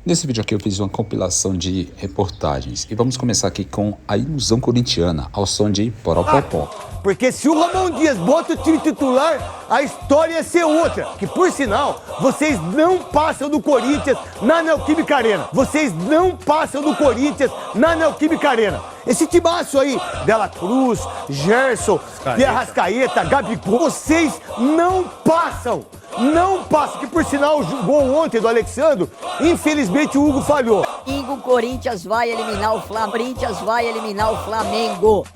Nesse vídeo aqui eu fiz uma compilação de reportagens e vamos começar aqui com a ilusão corintiana ao som de Poropopó. Porque se o Ramon Dias bota o time titular, a história ia ser outra. Que, por sinal, vocês não passam do Corinthians na Neoquímica Arena. Vocês não passam do Corinthians na Neoquímica Arena. Esse timaço aí, Dela Cruz, Gerson, de Arrascaeta, Gabigol, vocês não passam. Não passam. Que, por sinal, o gol ontem do Alexandro, infelizmente o Hugo falhou. O Corinthians vai eliminar o Flamengo. Corinthians vai eliminar o Flamengo.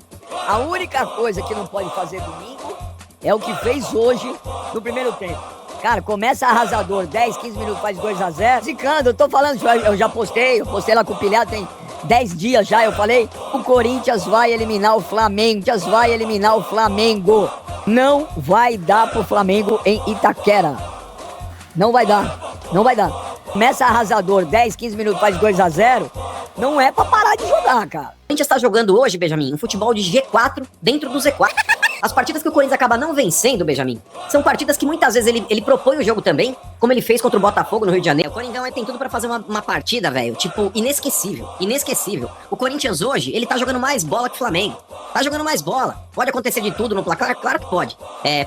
A única coisa que não pode fazer domingo é o que fez hoje no primeiro tempo. Cara, começa arrasador, 10, 15 minutos faz 2-0. Zicando, eu tô falando, eu já postei lá com o Pilhado, tem 10 dias já, eu falei. O Corinthians vai eliminar o Flamengo, vai eliminar o Flamengo. Não vai dar pro Flamengo em Itaquera. Não vai dar, não vai dar. Começa arrasador, 10, 15 minutos faz 2-0. Não é pra parar de jogar, cara. A gente está jogando hoje, Benjamin, um futebol de G4 dentro do Z4. As partidas que o Corinthians acaba não vencendo, Benjamin, são partidas que muitas vezes ele propõe o jogo também, como ele fez contra o Botafogo no Rio de Janeiro. O Corinthians tem tudo pra fazer uma partida, velho, tipo, inesquecível, inesquecível. O Corinthians hoje, ele tá jogando mais bola que o Flamengo. Tá jogando mais bola. Pode acontecer de tudo no placar? Claro que pode.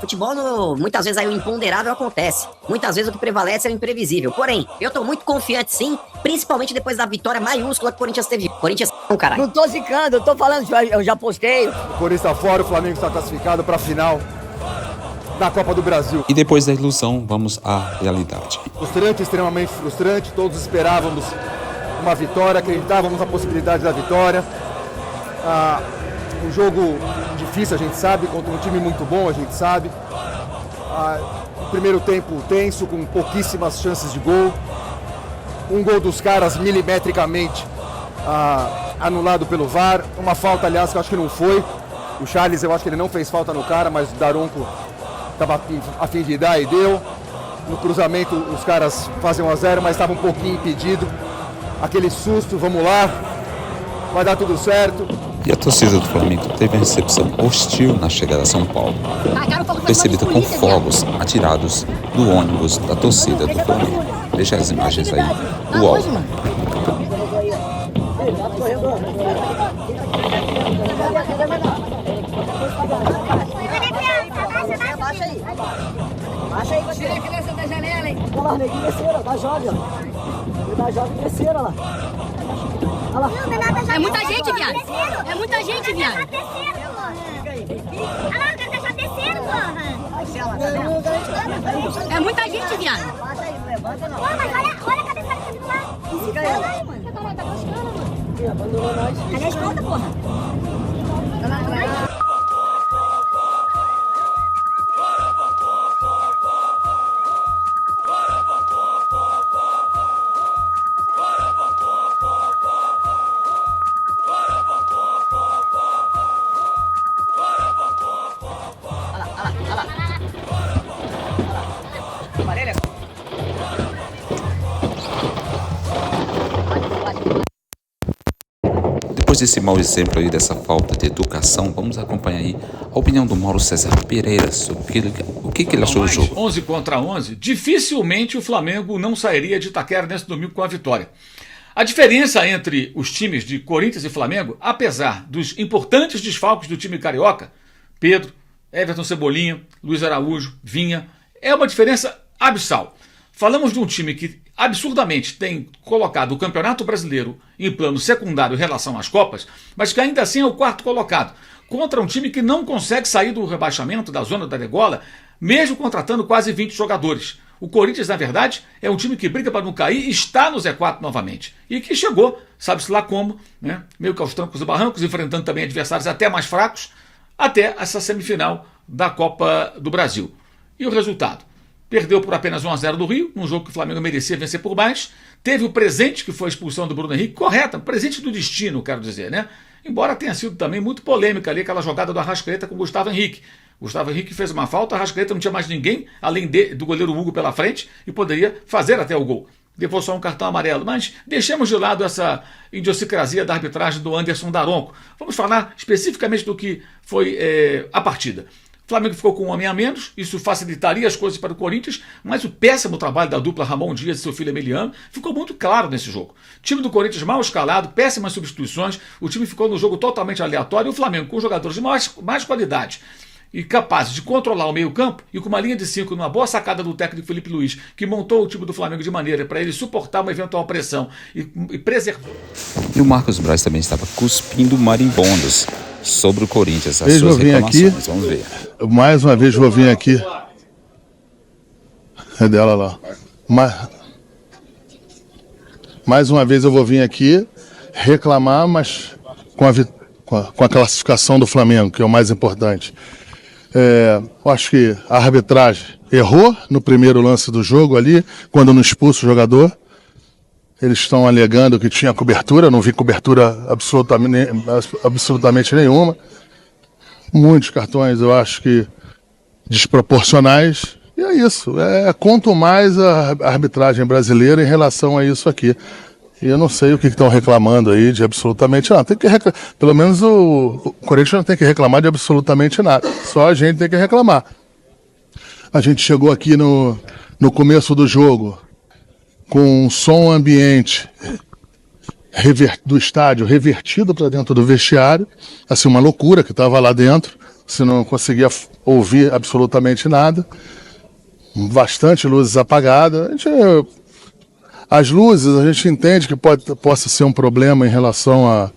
Futebol, muitas vezes aí o imponderável acontece. Muitas vezes o que prevalece é o imprevisível. Porém, eu tô muito confiante sim, principalmente depois da vitória maiúscula que o Corinthians teve. Corinthians, caralho. Não tô zicando, eu tô falando, eu já postei. O Corinthians tá fora, o Flamengo está classificado para a final da Copa do Brasil. E depois da ilusão, vamos à realidade. Frustrante, extremamente frustrante, todos esperávamos uma vitória, acreditávamos na possibilidade da vitória. Um jogo difícil, a gente sabe, contra um time muito bom, a gente sabe. O primeiro tempo tenso, com pouquíssimas chances de gol. Um gol dos caras milimetricamente anulado pelo VAR. Uma falta, aliás, que eu acho que não foi. O Charles, eu acho que ele não fez falta no cara, mas o Daronco estava a fim de dar e deu. No cruzamento, os caras fazem 1-0, mas estava um pouquinho impedido. Aquele susto, vamos lá, vai dar tudo certo. E a torcida do Flamengo teve a recepção hostil na chegada a São Paulo, percebida com fogos atirados do ônibus da torcida do Flamengo. Deixa as imagens aí do UOL. Baixa aí, tira a criança da janela, hein? Olha lá, neguinho desceram, da jovem, ó. Da jovem desceram, olha lá. Olha lá. É muita gente, viado. É muita gente, viado. Olha lá, o cara tá já descendo, porra. É muita gente, viado. Pô, mas olha a cabeçada que tá vindo lá. Fica aí, mano. Tá buscando, mano. Abandonou nós. Cadê a escolta, porra? Depois desse mau exemplo aí, dessa falta de educação, vamos acompanhar aí a opinião do Mauro César Pereira sobre o que ele achou do jogo. 11 contra 11, dificilmente o Flamengo não sairia de Itaquera nesse domingo com a vitória. A diferença entre os times de Corinthians e Flamengo, apesar dos importantes desfalques do time carioca, Pedro, Everton Cebolinha, Luiz Araújo, Vinha, é uma diferença abissal. Falamos de um time que absurdamente tem colocado o Campeonato Brasileiro em plano secundário em relação às Copas, mas que ainda assim é o quarto colocado, contra um time que não consegue sair do rebaixamento, da zona da degola, mesmo contratando quase 20 jogadores. O Corinthians, na verdade, é um time que briga para não cair e está no Z4 novamente. E que chegou, sabe-se lá como, né? Meio que aos trancos e barrancos, enfrentando também adversários até mais fracos, até essa semifinal da Copa do Brasil. E o resultado? Perdeu por apenas 1-0 do Rio, num jogo que o Flamengo merecia vencer por mais. Teve o presente, que foi a expulsão do Bruno Henrique, correta, presente do destino, quero dizer, né? Embora tenha sido também muito polêmica ali aquela jogada do Arrascaeta com o Gustavo Henrique. Gustavo Henrique fez uma falta, Arrascaeta não tinha mais ninguém, além do goleiro Hugo pela frente, e poderia fazer até o gol. Levou só um cartão amarelo, mas deixemos de lado essa idiosincrasia da arbitragem do Anderson Daronco. Vamos falar especificamente do que foi a partida. Flamengo ficou com um homem a menos, isso facilitaria as coisas para o Corinthians, mas o péssimo trabalho da dupla Ramon Dias e seu filho Emiliano ficou muito claro nesse jogo. Time do Corinthians mal escalado, péssimas substituições, o time ficou no jogo totalmente aleatório, e o Flamengo com jogadores de mais qualidade e capazes de controlar o meio-campo e com uma linha de 5 numa boa sacada do técnico Felipe Luiz, que montou o time do Flamengo de maneira para ele suportar uma eventual pressão e preservar. E o Marcos Braz também estava cuspindo marimbondos sobre o Corinthians, as Eu suas vou vir aqui. reclamações. Vamos ver. Mais uma vez vou vir aqui. É dela lá. Mais uma vez eu vou vir aqui reclamar, mas com a classificação do Flamengo, que é o mais importante. Eu acho que a arbitragem errou no primeiro lance do jogo ali, quando não expulsa o jogador. Eles estão alegando que tinha cobertura, não vi cobertura absolutamente nenhuma. Muitos cartões eu acho que desproporcionais. E é isso. Quanto mais a arbitragem brasileira em relação a isso aqui. E eu não sei o que estão reclamando aí de absolutamente nada. Tem que pelo menos o Corinthians não tem que reclamar de absolutamente nada. Só a gente tem que reclamar. A gente chegou aqui no começo do jogo com um som ambiente do estádio revertido para dentro do vestiário. Assim, uma loucura que estava lá dentro. Você não conseguia ouvir absolutamente nada. Bastante luzes apagadas. As luzes, a gente entende que possa ser um problema em relação à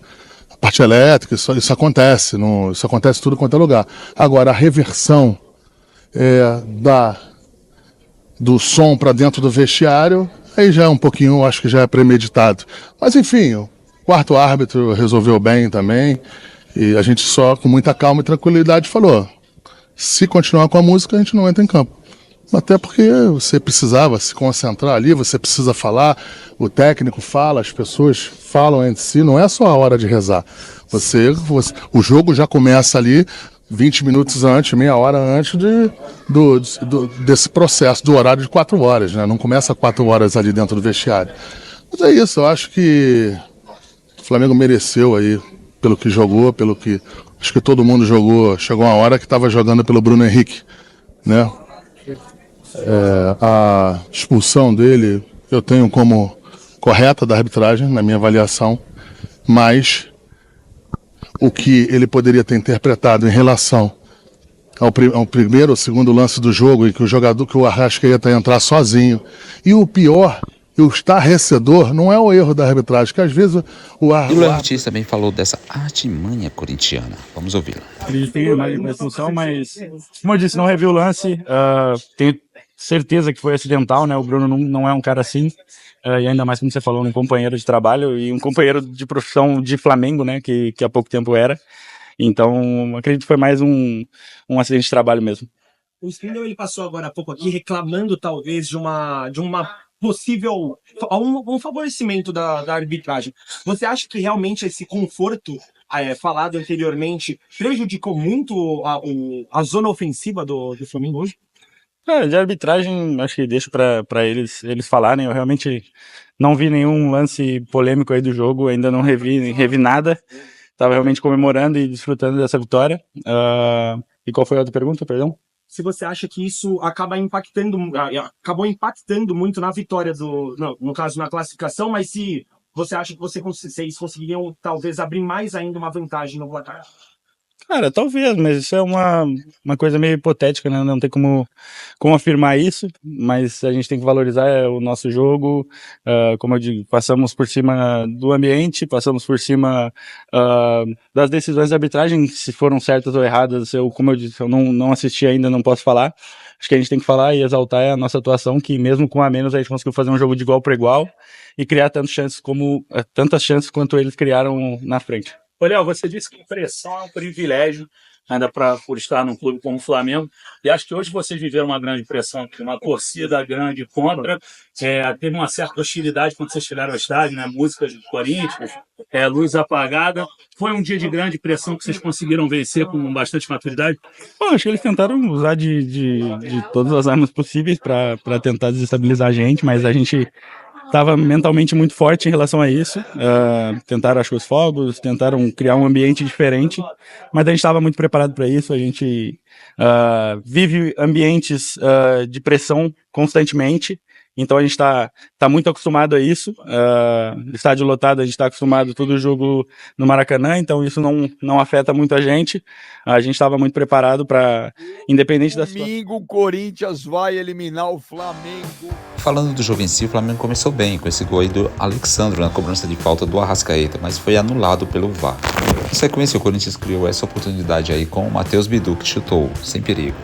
parte elétrica, isso acontece, isso acontece tudo quanto é lugar. Agora, a reversão do som para dentro do vestiário, aí já é um pouquinho, acho que já é premeditado. Mas enfim, o quarto árbitro resolveu bem também, e a gente só com muita calma e tranquilidade falou, se continuar com a música, a gente não entra em campo. Até porque você precisava se concentrar ali, você precisa falar, o técnico fala, as pessoas falam entre si, não é só a hora de rezar. O jogo já começa ali 20 minutos antes, meia hora antes desse processo, do horário de 4 horas, né? Não começa 4 horas ali dentro do vestiário. Mas é isso, eu acho que o Flamengo mereceu aí, pelo que jogou, acho que todo mundo jogou, chegou uma hora que estava jogando pelo Bruno Henrique, né? A expulsão dele eu tenho como correta da arbitragem, na minha avaliação, mas o que ele poderia ter interpretado em relação ao primeiro ou segundo lance do jogo, em que o Arrascaeta ia entrar sozinho, e o pior, o estarrecedor, não é o erro da arbitragem, que às vezes E o Léo Ortiz também falou dessa artimanha corintiana. Vamos ouvi-lo. Acreditei na expulsão, mas, como eu disse, não revi o lance. Tenho certeza que foi acidental, né? O Bruno não é um cara assim. E ainda mais, como você falou, um companheiro de trabalho e um companheiro de profissão de Flamengo, né? Que há pouco tempo era. Então, acredito que foi mais um acidente de trabalho mesmo. O Spindle, ele passou agora há pouco aqui reclamando, talvez, de uma possível um favorecimento da arbitragem. Você acha que realmente esse conforto falado anteriormente prejudicou muito a zona ofensiva do Flamengo hoje? De arbitragem, acho que deixo para eles falarem. Eu realmente não vi nenhum lance polêmico aí do jogo, ainda não revi nada. Estava realmente comemorando e desfrutando dessa vitória. E qual foi a outra pergunta, perdão? Se você acha que isso acabou impactando muito na vitória no caso, na classificação, mas se você acha que vocês conseguiriam talvez abrir mais ainda uma vantagem no placar? Cara, talvez, mas isso é uma coisa meio hipotética, né? Não tem como afirmar isso, mas a gente tem que valorizar o nosso jogo. Como eu digo, passamos por cima do ambiente, passamos por cima das decisões de arbitragem, se foram certas ou erradas. Como eu disse, eu não assisti ainda, não posso falar. Acho que a gente tem que falar e exaltar a nossa atuação, que mesmo com a menos a gente conseguiu fazer um jogo de igual para igual e criar tantas chances quanto eles criaram na frente. Ô, Léo, você disse que pressão é um privilégio, ainda por estar num clube como o Flamengo, e acho que hoje vocês viveram uma grande pressão, uma torcida grande contra, teve uma certa hostilidade quando vocês chegaram ao estádio, né? Músicas do Corinthians, luz apagada. Foi um dia de grande pressão que vocês conseguiram vencer com bastante maturidade? Bom, acho que eles tentaram usar de todas as armas possíveis para tentar desestabilizar a gente, mas a gente estava mentalmente muito forte em relação a isso. Tentaram, acho que os fogos, tentaram criar um ambiente diferente, mas a gente estava muito preparado para isso. A gente vive ambientes de pressão constantemente, então a gente está muito acostumado a isso. Estádio lotado, a gente está acostumado todo jogo no Maracanã, então isso não afeta muito a gente. A gente estava muito preparado para, independente da situação. Domingo, o Corinthians vai eliminar o Flamengo. Falando do jogo em si, o Flamengo começou bem com esse gol aí do Alexandro na cobrança de falta do Arrascaeta, mas foi anulado pelo VAR. Em sequência, o Corinthians criou essa oportunidade aí com o Matheus Bidu, que chutou, sem perigo.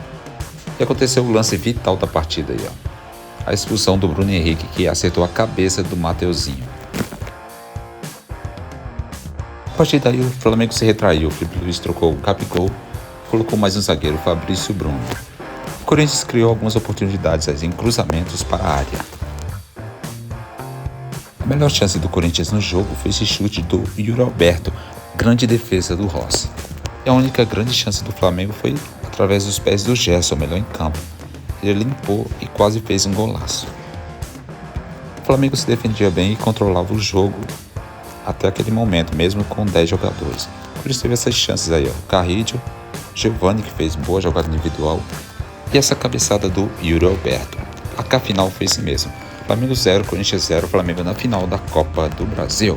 E aconteceu o lance vital da partida aí, ó. A expulsão do Bruno Henrique, que acertou a cabeça do Mateuzinho. A partir daí, o Flamengo se retraiu. O Felipe Luiz trocou o Gabigol, colocou mais um zagueiro, Fabrício Bruno. O Corinthians criou algumas oportunidades em cruzamentos para a área. A melhor chance do Corinthians no jogo foi esse chute do Yuri Alberto, grande defesa do Rossi. E a única grande chance do Flamengo foi através dos pés do Gerson, melhor em campo. Ele limpou e quase fez um golaço. O Flamengo se defendia bem e controlava o jogo até aquele momento, mesmo com 10 jogadores. Por isso teve essas chances aí, ó. Carrillo, Giovani, que fez boa jogada individual, e essa cabeçada do Yuri Alberto. A final foi esse mesmo. Flamengo 0, Corinthians 0, Flamengo na final da Copa do Brasil.